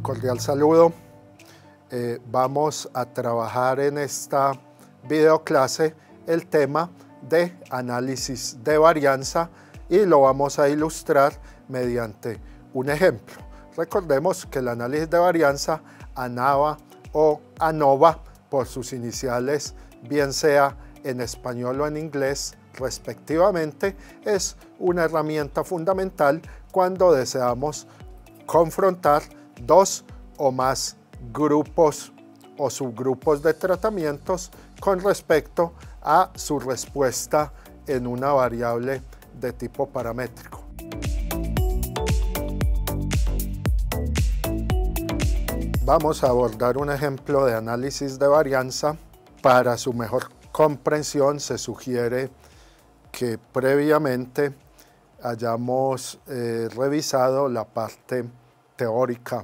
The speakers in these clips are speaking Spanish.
cordial saludo. Vamos a trabajar en esta videoclase el tema de análisis de varianza y lo vamos a ilustrar mediante un ejemplo. Recordemos que el análisis de varianza, ANAVA o ANOVA, por sus iniciales, bien sea en español o en inglés respectivamente, es una herramienta fundamental cuando deseamos confrontar dos o más grupos o subgrupos de tratamientos con respecto a su respuesta en una variable de tipo paramétrico. Vamos a abordar un ejemplo de análisis de varianza. Para su mejor comprensión se sugiere que previamente hayamos revisado la parte teórica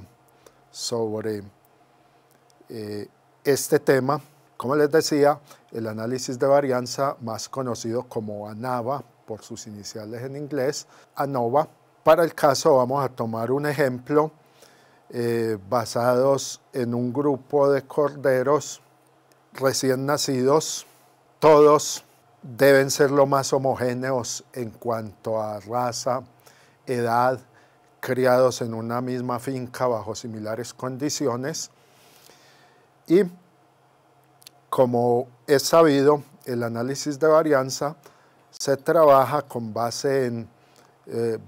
sobre este tema. Como les decía, el análisis de varianza, más conocido como ANAVA por sus iniciales en inglés, ANOVA. Para el caso vamos a tomar un ejemplo basados en un grupo de corderos recién nacidos. Todos deben ser lo más homogéneos en cuanto a raza, edad, criados en una misma finca bajo similares condiciones. Y como es sabido, el análisis de varianza se trabaja con base en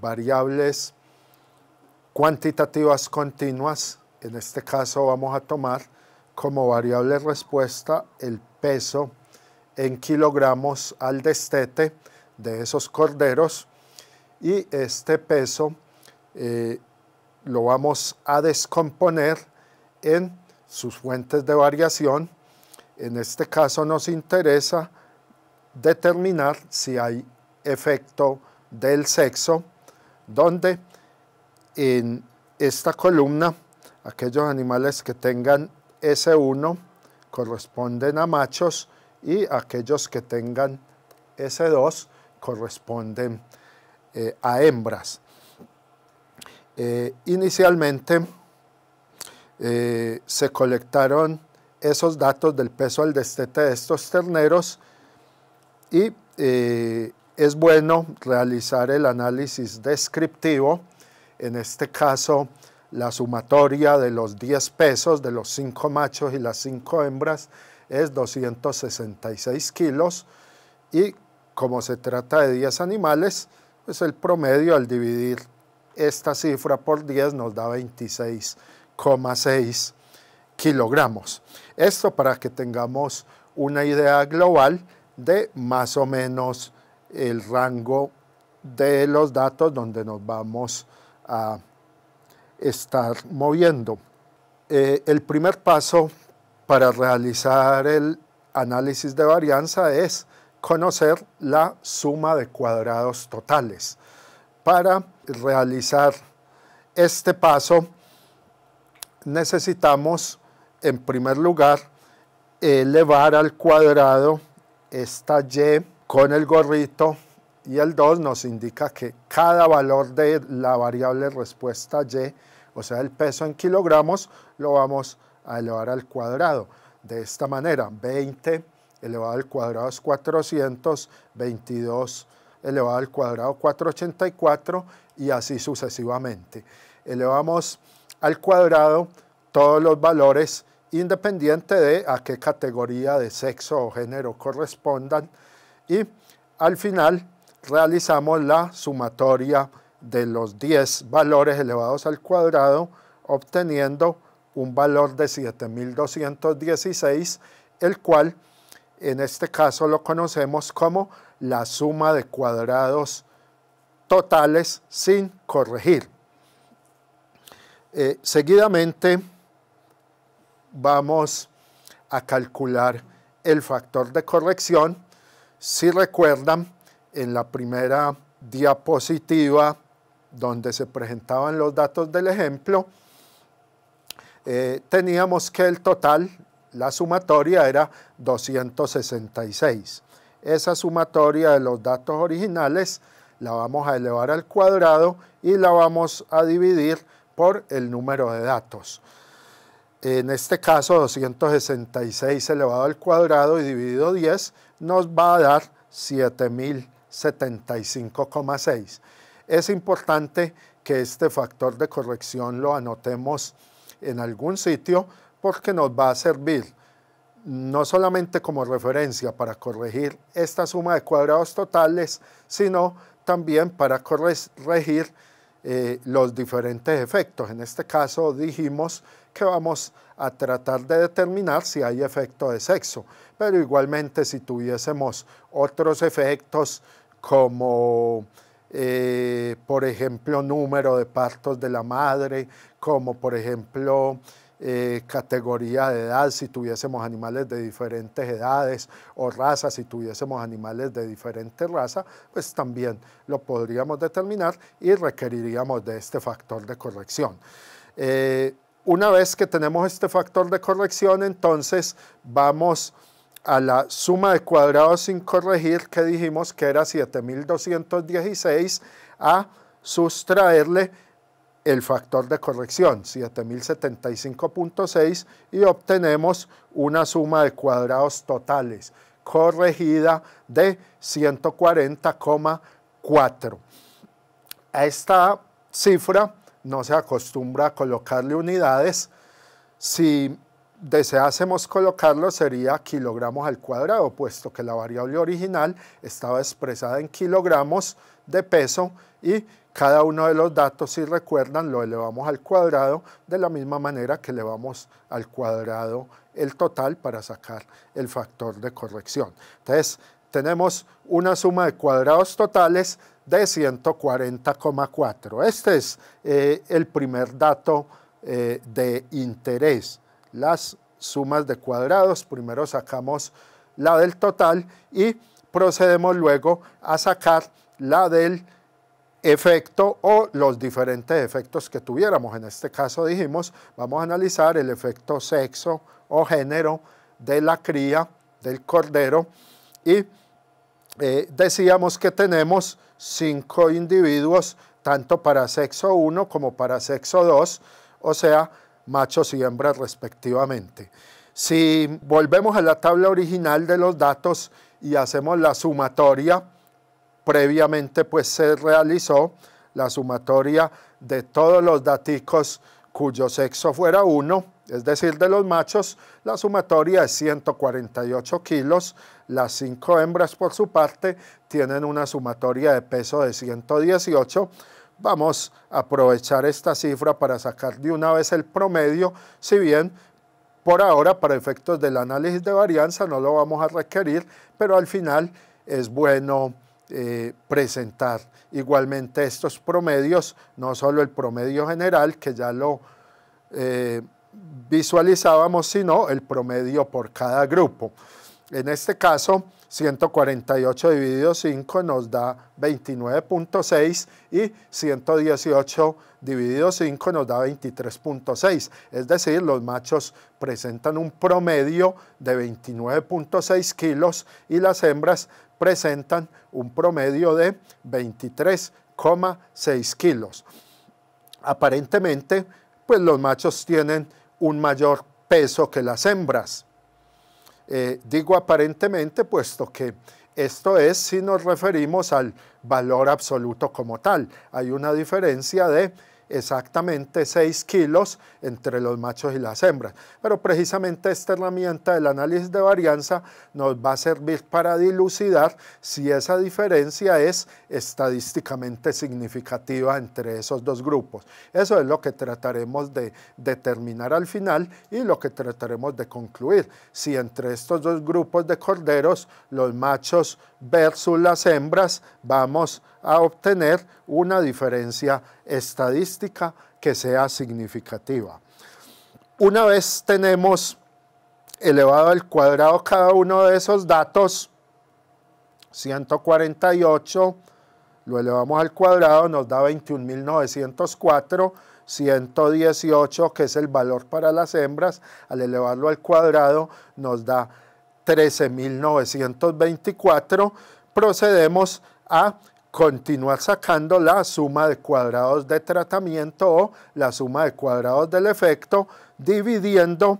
variables cuantitativas continuas. En este caso vamos a tomar como variable respuesta el peso en kilogramos al destete de esos corderos, y este peso lo vamos a descomponer en sus fuentes de variación. En este caso nos interesa determinar si hay efecto del sexo, donde en esta columna aquellos animales que tengan S1 corresponden a machos y aquellos que tengan S2 corresponden a hembras. Inicialmente se colectaron esos datos del peso al destete de estos terneros y es bueno realizar el análisis descriptivo. En este caso, la sumatoria de los 10 pesos de los 5 machos y las 5 hembras es 266 kilos, y como se trata de 10 animales, pues el promedio al dividir esta cifra por 10 nos da 26,6 kilogramos. Esto para que tengamos una idea global de más o menos el rango de los datos donde nos vamos a estar moviendo. El primer paso para realizar el análisis de varianza es conocer la suma de cuadrados totales. Para realizar este paso necesitamos, en primer lugar, elevar al cuadrado esta y con el gorrito, y el 2 nos indica que cada valor de la variable respuesta y, o sea, el peso en kilogramos, lo vamos a elevar al cuadrado. De esta manera, 20 elevado al cuadrado es 400, 22 elevado al cuadrado 484, y así sucesivamente. Elevamos al cuadrado todos los valores independiente de a qué categoría de sexo o género correspondan, y al final realizamos la sumatoria de los 10 valores elevados al cuadrado, obteniendo un valor de 7.216, el cual en este caso lo conocemos como la suma de cuadrados totales sin corregir. Seguidamente vamos a calcular el factor de corrección. Si recuerdan, en la primera diapositiva donde se presentaban los datos del ejemplo, teníamos que el total, la sumatoria, era 266. Esa sumatoria de los datos originales la vamos a elevar al cuadrado y la vamos a dividir por el número de datos. En este caso 266 elevado al cuadrado y dividido 10 nos va a dar 7075,6. Es importante que este factor de corrección lo anotemos en algún sitio porque nos va a servir no solamente como referencia para corregir esta suma de cuadrados totales, sino también para corregir los diferentes efectos. En este caso dijimos que vamos a tratar de determinar si hay efecto de sexo, pero igualmente si tuviésemos otros efectos como por ejemplo número de partos de la madre, como por ejemplo categoría de edad si tuviésemos animales de diferentes edades, o raza si tuviésemos animales de diferentes razas, pues también lo podríamos determinar y requeriríamos de este factor de corrección. Una vez que tenemos este factor de corrección, entonces vamos a la suma de cuadrados sin corregir, que dijimos que era 7216, a sustraerle el factor de corrección, 7075,6, y obtenemos una suma de cuadrados totales corregida de 140,4. A esta cifra no se acostumbra a colocarle unidades. Si deseásemos colocarlo sería kilogramos al cuadrado, puesto que la variable original estaba expresada en kilogramos de peso y cada uno de los datos, si recuerdan, lo elevamos al cuadrado de la misma manera que elevamos al cuadrado el total para sacar el factor de corrección. Entonces, tenemos una suma de cuadrados totales de 140,4. Este es el primer dato de interés. Las sumas de cuadrados, primero sacamos la del total y procedemos luego a sacar la del efecto o los diferentes efectos que tuviéramos. En este caso dijimos, vamos a analizar el efecto sexo o género de la cría del cordero y decíamos que tenemos 5 individuos, tanto para sexo 1 como para sexo 2, o sea, machos y hembras respectivamente. Si volvemos a la tabla original de los datos y hacemos la sumatoria, previamente pues se realizó la sumatoria de todos los daticos cuyo sexo fuera 1, es decir, de los machos, la sumatoria es 148 kilos, las 5 hembras por su parte tienen una sumatoria de peso de 118. Vamos a aprovechar esta cifra para sacar de una vez el promedio, si bien por ahora para efectos del análisis de varianza no lo vamos a requerir, pero al final es bueno presentar igualmente estos promedios, no solo el promedio general que ya lo visualizábamos, sino el promedio por cada grupo. En este caso, 148 dividido 5 nos da 29,6 y 118 dividido 5 nos da 23,6. Es decir, los machos presentan un promedio de 29,6 kilos y las hembras presentan un promedio de 23,6 kilos. Aparentemente, pues los machos tienen un mayor peso que las hembras. Digo aparentemente, puesto que esto es si nos referimos al valor absoluto como tal. Hay una diferencia de exactamente 6 kilos entre los machos y las hembras. Pero precisamente esta herramienta del análisis de varianza nos va a servir para dilucidar si esa diferencia es estadísticamente significativa entre esos dos grupos. Eso es lo que trataremos de determinar al final y lo que trataremos de concluir. Si entre estos dos grupos de corderos, los machos versus las hembras, vamos a obtener una diferencia estadística que sea significativa. Una vez tenemos elevado al cuadrado cada uno de esos datos, 148, lo elevamos al cuadrado, nos da 21.904, 118, que es el valor para las hembras, al elevarlo al cuadrado nos da 13.924, procedemos a continuar sacando la suma de cuadrados de tratamiento o la suma de cuadrados del efecto, dividiendo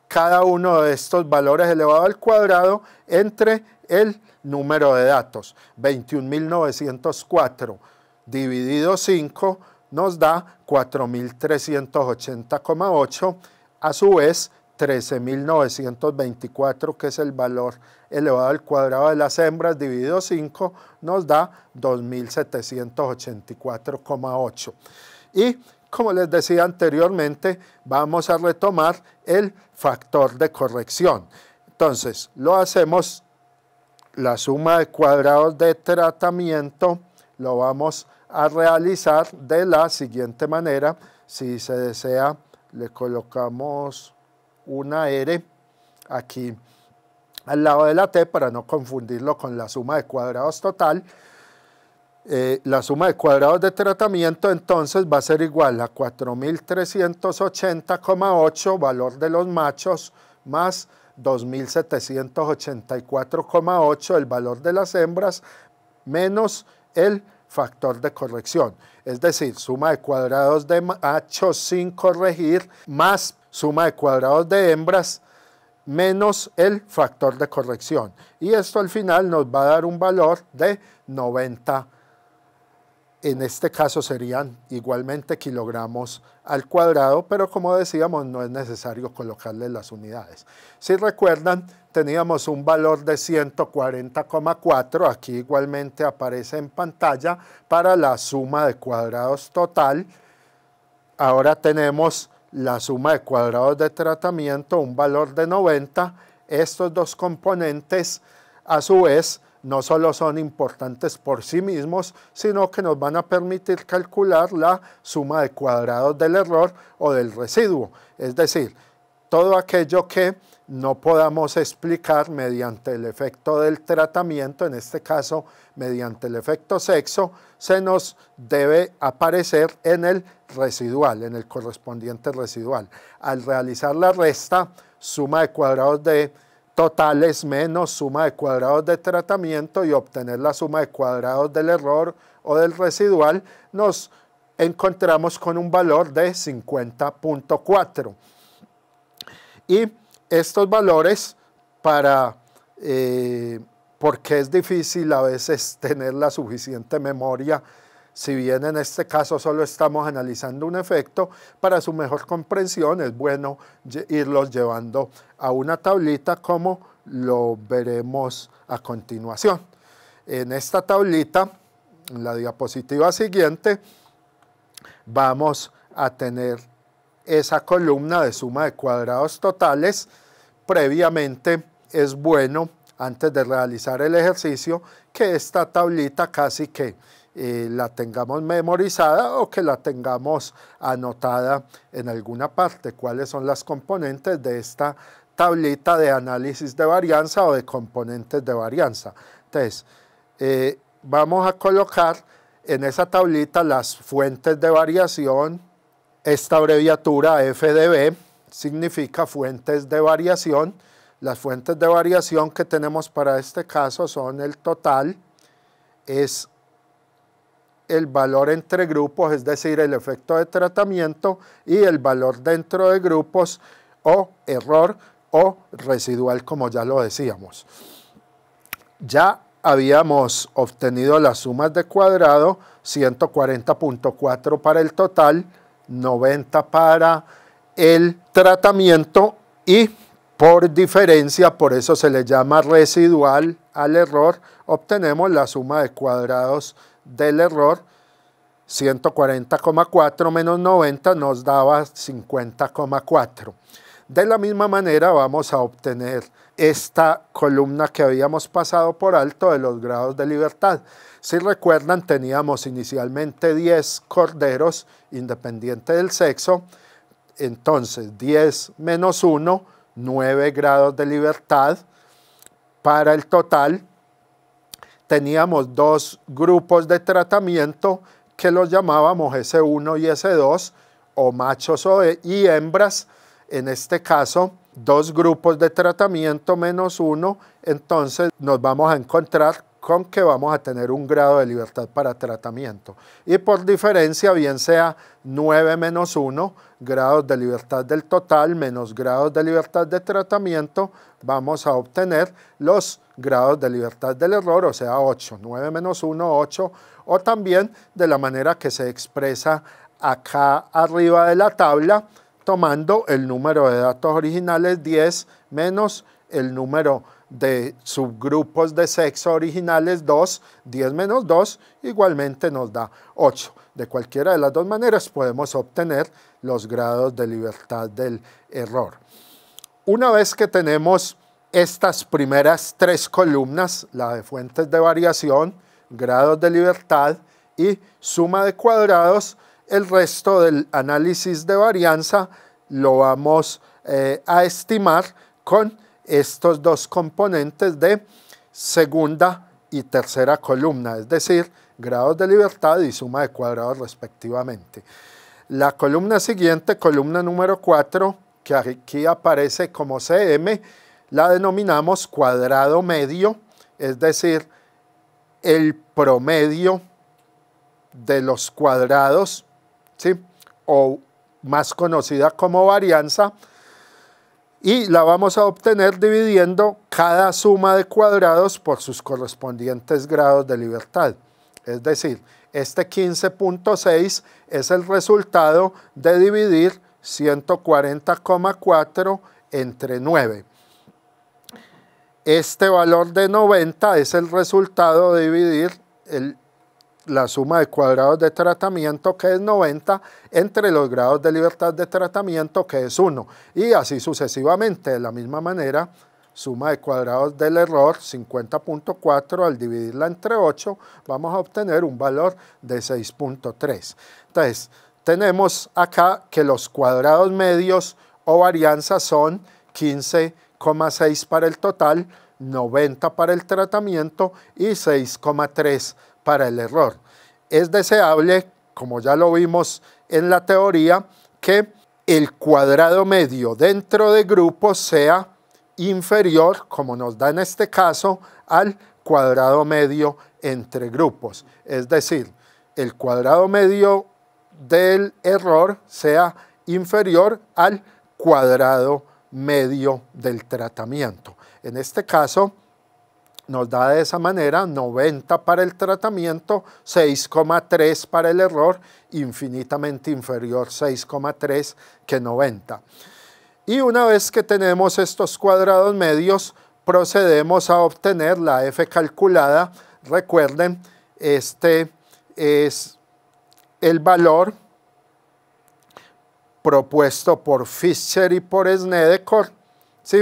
cada uno de estos valores elevado al cuadrado entre el número de datos. 21.904 dividido 5 nos da 4.380,8, a su vez 13.924, que es el valor elevado al cuadrado de las hembras, dividido 5, nos da 2.784,8. Y como les decía anteriormente, vamos a retomar el factor de corrección. Entonces, lo hacemos, la suma de cuadrados de tratamiento, lo vamos a realizar de la siguiente manera. Si se desea, le colocamos una R aquí al lado de la T para no confundirlo con la suma de cuadrados total. La suma de cuadrados de tratamiento entonces va a ser igual a 4.380,8, valor de los machos, más 2.784,8, el valor de las hembras, menos el factor de corrección. Es decir, suma de cuadrados de machos sin corregir, más suma de cuadrados de hembras, menos el factor de corrección. Y esto al final nos va a dar un valor de 90. En este caso serían igualmente kilogramos al cuadrado, pero como decíamos, no es necesario colocarle las unidades. Si recuerdan, teníamos un valor de 140,4, aquí igualmente aparece en pantalla, para la suma de cuadrados total. Ahora tenemos la suma de cuadrados de tratamiento, un valor de 90. Estos dos componentes, a su vez, no solo son importantes por sí mismos, sino que nos van a permitir calcular la suma de cuadrados del error o del residuo. Es decir, todo aquello que no podamos explicar mediante el efecto del tratamiento, en este caso mediante el efecto sexo, se nos debe aparecer en el residual, en el correspondiente residual. Al realizar la resta, suma de cuadrados de totales menos suma de cuadrados de tratamiento y obtener la suma de cuadrados del error o del residual, nos encontramos con un valor de 50,4. Y estos valores, porque es difícil a veces tener la suficiente memoria, si bien en este caso solo estamos analizando un efecto, para su mejor comprensión es bueno irlos llevando a una tablita como lo veremos a continuación. En esta tablita, en la diapositiva siguiente, vamos a tener esa columna de suma de cuadrados totales. Previamente es bueno, antes de realizar el ejercicio, que esta tablita casi que la tengamos memorizada o que la tengamos anotada en alguna parte, cuáles son las componentes de esta tablita de análisis de varianza o de componentes de varianza. Entonces, vamos a colocar en esa tablita las fuentes de variación. Esta abreviatura FDB significa fuentes de variación. Las fuentes de variación que tenemos para este caso son el total, es el valor entre grupos, es decir, el efecto de tratamiento, y el valor dentro de grupos o error o residual, como ya lo decíamos. Ya habíamos obtenido las sumas de cuadrado, 140,4 para el total, 90 para el tratamiento y por diferencia, por eso se le llama residual al error, obtenemos la suma de cuadrados del error. 140,4 menos 90 nos daba 50,4. De la misma manera vamos a obtener esta columna que habíamos pasado por alto de los grados de libertad. Si recuerdan, teníamos inicialmente 10 corderos independiente del sexo, entonces 10 menos 1, 9 grados de libertad. Para el total teníamos dos grupos de tratamiento que los llamábamos S1 y S2, o machos y hembras. En este caso, dos grupos de tratamiento menos 1, entonces nos vamos a encontrar con que vamos a tener un grado de libertad para tratamiento. Y por diferencia, bien sea 9 menos 1, grados de libertad del total menos grados de libertad de tratamiento, vamos a obtener los grados de libertad del error, o sea 8. 9 menos 1, 8, o también de la manera que se expresa acá arriba de la tabla, tomando el número de datos originales 10 menos el número de subgrupos de sexo originales 2, 10 menos 2, igualmente nos da 8. De cualquiera de las dos maneras podemos obtener los grados de libertad del error. Una vez que tenemos estas primeras tres columnas, la de fuentes de variación, grados de libertad y suma de cuadrados, el resto del análisis de varianza lo vamos a estimar con estos dos componentes de segunda y tercera columna, es decir, grados de libertad y suma de cuadrados respectivamente. La columna siguiente, columna número 4, que aquí aparece como CM, la denominamos cuadrado medio, es decir, el promedio de los cuadrados, ¿sí? O más conocida como varianza, y la vamos a obtener dividiendo cada suma de cuadrados por sus correspondientes grados de libertad. Es decir, este 15.6 es el resultado de dividir 140,4 entre 9. Este valor de 90 es el resultado de dividir la suma de cuadrados de tratamiento, que es 90, entre los grados de libertad de tratamiento, que es 1, y así sucesivamente. De la misma manera, suma de cuadrados del error, 50.4, al dividirla entre 8, vamos a obtener un valor de 6.3. Entonces, tenemos acá que los cuadrados medios o varianzas son 15,6 para el total, 90 para el tratamiento y 6,3 para el error. Es deseable, como ya lo vimos en la teoría, que el cuadrado medio dentro de grupos sea inferior, como nos da en este caso, al cuadrado medio entre grupos. Es decir, el cuadrado medio del error sea inferior al cuadrado medio del tratamiento. En este caso, nos da de esa manera 90 para el tratamiento, 6,3 para el error, infinitamente inferior 6,3 que 90. Y una vez que tenemos estos cuadrados medios, procedemos a obtener la F calculada. Recuerden, este es el valor propuesto por Fischer y por Snedecor, ¿sí?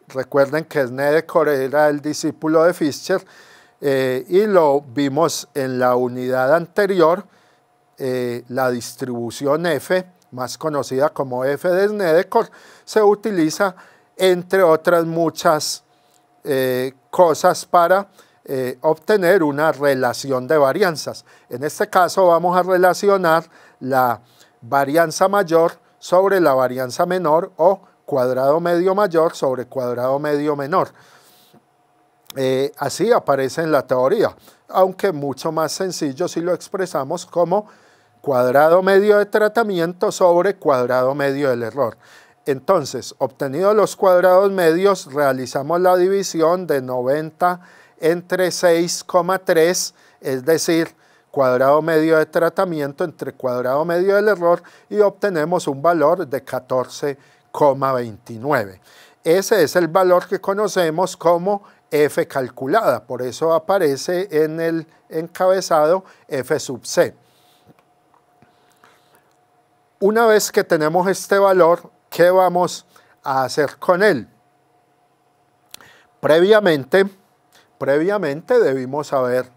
Recuerden que Snedecor era el discípulo de Fischer y lo vimos en la unidad anterior, la distribución F, más conocida como F de Snedecor, se utiliza entre otras muchas cosas para obtener una relación de varianzas. En este caso vamos a relacionar la varianza mayor sobre la varianza menor o cuadrado medio mayor sobre cuadrado medio menor. Así aparece en la teoría, aunque mucho más sencillo si lo expresamos como cuadrado medio de tratamiento sobre cuadrado medio del error. Entonces, obtenidos los cuadrados medios, realizamos la división de 90 entre 6,3, es decir, cuadrado medio de tratamiento entre cuadrado medio del error, y obtenemos un valor de 14,29. Ese es el valor que conocemos como F calculada, por eso aparece en el encabezado F sub C. Una vez que tenemos este valor, ¿qué vamos a hacer con él? Previamente debimos haber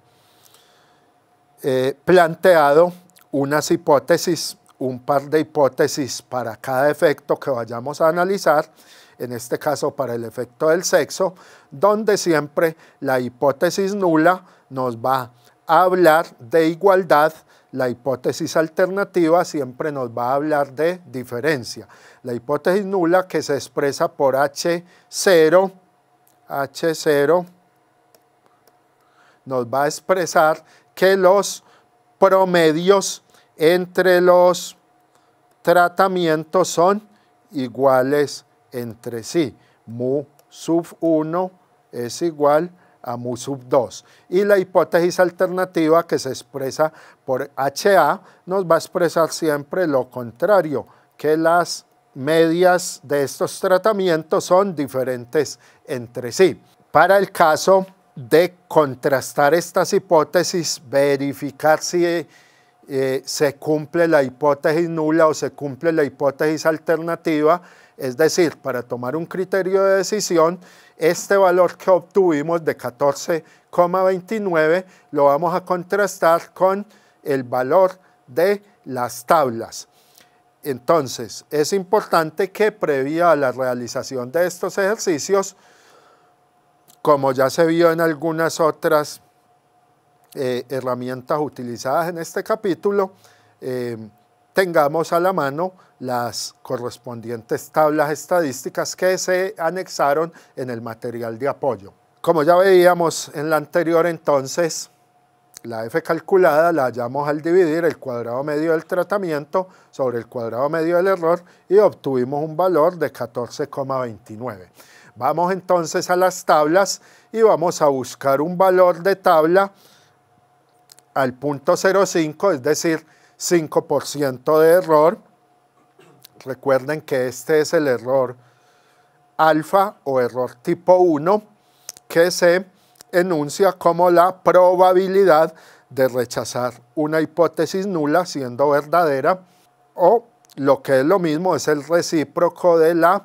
planteado unas hipótesis, un par de hipótesis para cada efecto que vayamos a analizar, en este caso para el efecto del sexo, donde siempre la hipótesis nula nos va a hablar de igualdad, la hipótesis alternativa siempre nos va a hablar de diferencia. La hipótesis nula, que se expresa por H0 nos va a expresar que los promedios entre los tratamientos son iguales entre sí. Mu sub 1 es igual a mu sub 2. Y la hipótesis alternativa, que se expresa por HA, nos va a expresar siempre lo contrario, que las medias de estos tratamientos son diferentes entre sí. Para el caso de contrastar estas hipótesis, verificar si se cumple la hipótesis nula o se cumple la hipótesis alternativa, es decir, para tomar un criterio de decisión, este valor que obtuvimos de 14,29 lo vamos a contrastar con el valor de las tablas. Entonces, es importante que previa a la realización de estos ejercicios, como ya se vio en algunas otras herramientas utilizadas en este capítulo, tengamos a la mano las correspondientes tablas estadísticas que se anexaron en el material de apoyo. Como ya veíamos en la anterior, entonces, la F calculada la hallamos al dividir el cuadrado medio del tratamiento sobre el cuadrado medio del error y obtuvimos un valor de 14,29. Vamos entonces a las tablas y vamos a buscar un valor de tabla al punto 0,5, es decir, 5% de error. Recuerden que este es el error alfa o error tipo 1, que se enuncia como la probabilidad de rechazar una hipótesis nula siendo verdadera, o lo que es lo mismo, es el recíproco de la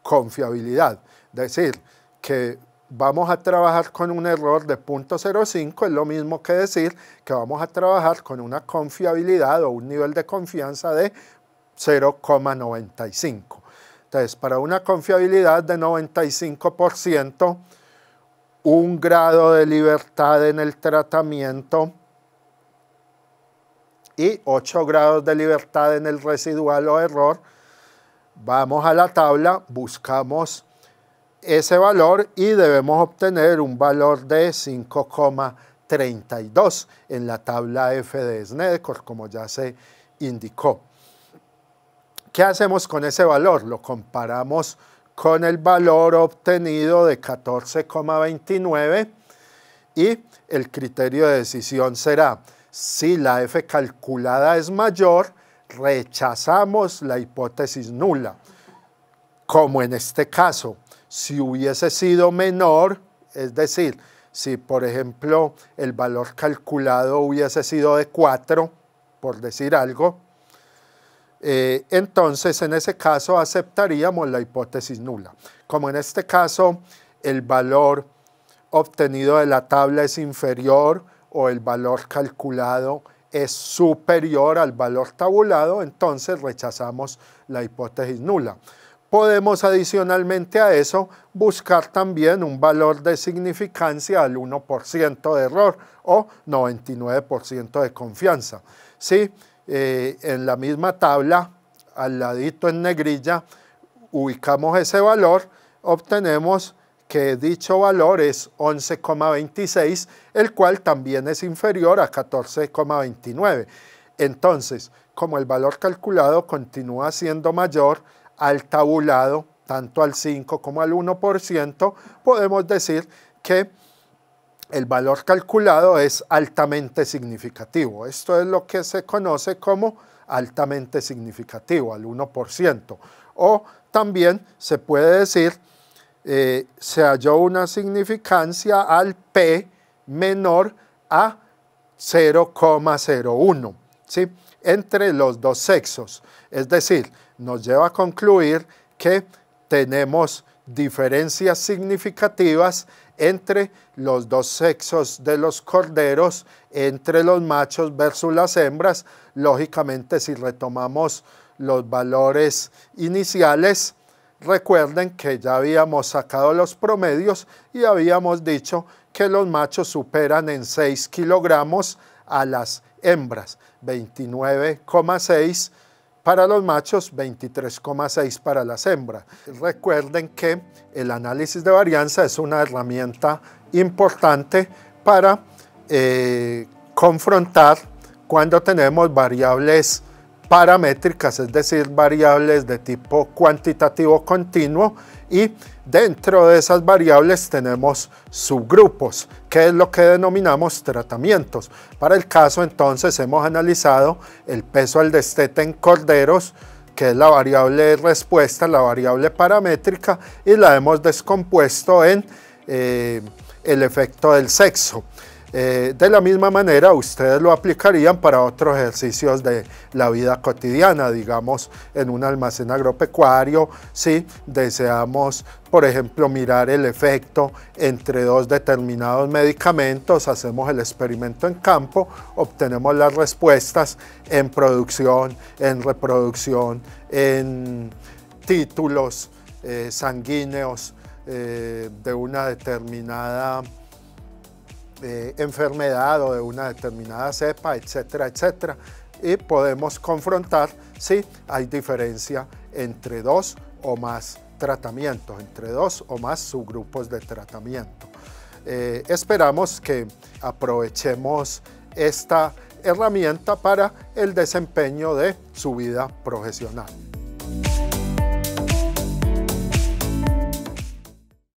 confiabilidad. Es decir, que vamos a trabajar con un error de 0,05, es lo mismo que decir que vamos a trabajar con una confiabilidad o un nivel de confianza de 0,95. Entonces, para una confiabilidad de 95%, un grado de libertad en el tratamiento y 8 grados de libertad en el residual o error, vamos a la tabla, buscamos ese valor y debemos obtener un valor de 5,32 en la tabla F de Snedeker, como ya se indicó. ¿Qué hacemos con ese valor? Lo comparamos con el valor obtenido de 14,29 y el criterio de decisión será: si la F calculada es mayor, rechazamos la hipótesis nula. Como en este caso, si hubiese sido menor, es decir, si por ejemplo el valor calculado hubiese sido de 4, por decir algo, entonces en ese caso aceptaríamos la hipótesis nula. Como en este caso el valor obtenido de la tabla es inferior o el valor calculado es superior al valor tabulado, entonces rechazamos la hipótesis nula. Podemos adicionalmente a eso buscar también un valor de significancia al 1% de error o 99% de confianza. ¿Sí? En la misma tabla, al ladito en negrilla, ubicamos ese valor, obtenemos que dicho valor es 11,26, el cual también es inferior a 14,29. Entonces, como el valor calculado continúa siendo mayor al tabulado, tanto al 5 como al 1%, podemos decir que el valor calculado es altamente significativo. Esto es lo que se conoce como altamente significativo, al 1%. O también se puede decir, se halló una significancia al P menor a 0,01, ¿sí? Entre los dos sexos. Es decir, nos lleva a concluir que tenemos diferencias significativas entre los dos sexos de los corderos, entre los machos versus las hembras. Lógicamente, si retomamos los valores iniciales, recuerden que ya habíamos sacado los promedios y habíamos dicho que los machos superan en 6 kilogramos a las hembras, 29,6 para los machos, 23,6 para las hembras. Recuerden que el análisis de varianza es una herramienta importante para confrontar cuando tenemos variables paramétricas, es decir, variables de tipo cuantitativo continuo, y dentro de esas variables tenemos subgrupos, que es lo que denominamos tratamientos. Para el caso, entonces, hemos analizado el peso al destete en corderos, que es la variable respuesta, la variable paramétrica, y la hemos descompuesto en el efecto del sexo. De la misma manera, ustedes lo aplicarían para otros ejercicios de la vida cotidiana, digamos en un almacén agropecuario. Si deseamos, por ejemplo, mirar el efecto entre dos determinados medicamentos, hacemos el experimento en campo, obtenemos las respuestas en producción, en reproducción, en títulos sanguíneos de una determinada enfermedad o de una determinada cepa, etcétera, etcétera, y podemos confrontar si hay diferencia entre dos o más tratamientos, entre dos o más subgrupos de tratamiento. Esperamos que aprovechemos esta herramienta para el desempeño de su vida profesional.